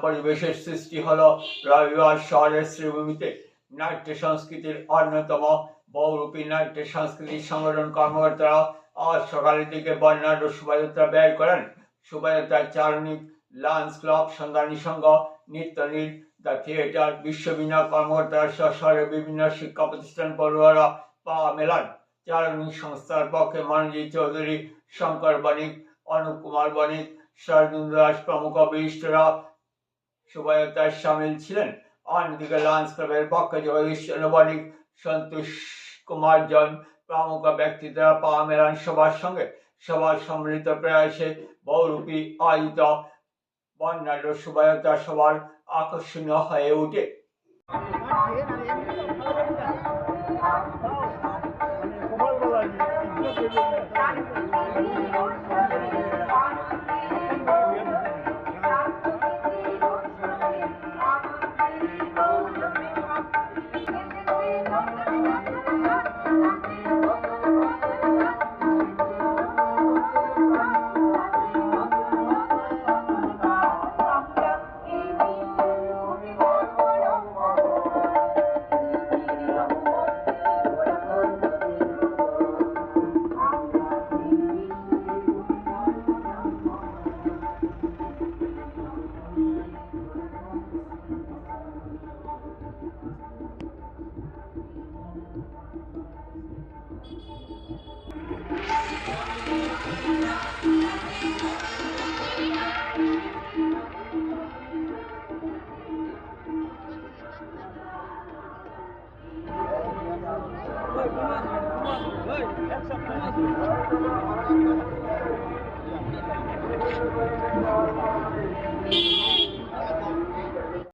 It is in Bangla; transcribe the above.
পরিবেশের সৃষ্টি হলো রবিবার শহরের শ্রীভূমিতে। নাট্য সংস্কৃতির অন্যতম বহুরূপী নাট্য সংস্কৃতির সংগঠন কর্মকর্তারা আজ সকালের দিকে বর্ণাঢ্য শোভাযাত্রা বের করেন। শোভাযাত্রায় চারণিক, লায়ন্স ক্লাব, সন্ধানী সংঘ, নৃত্যনীল, দ্য থিয়েটার, বিশ্ববিদ্যালয় কর্মকর্তারা সহ শহরের বিভিন্ন শিক্ষা প্রতিষ্ঠান পড়ুয়ারা পা মেলান। চারণিক সংস্থার পক্ষে মনোজিৎ চৌধুরী, শঙ্কর বণিক, অনুপ কুমার বণিক, শরদিন্দু দাস প্রমুখ বিশিষ্টরা শোভাযাত্রায় সামিল ছিলেন। অন্যদিকে লায়ন্স ক্লাবের পক্ষে জগদীশ চন্দ্র বণিক, সন্তোষ কুমার জৈন প্রমুখ ব্যক্তিত্বরা পা মেলান সবার সঙ্গে। সবার সম্মিলিত প্রয়াসে বহুরূপী আয়োজিত বর্ণাঢ্য শোভাযাত্রা সবার আকর্ষণীয় হয়ে ওঠে।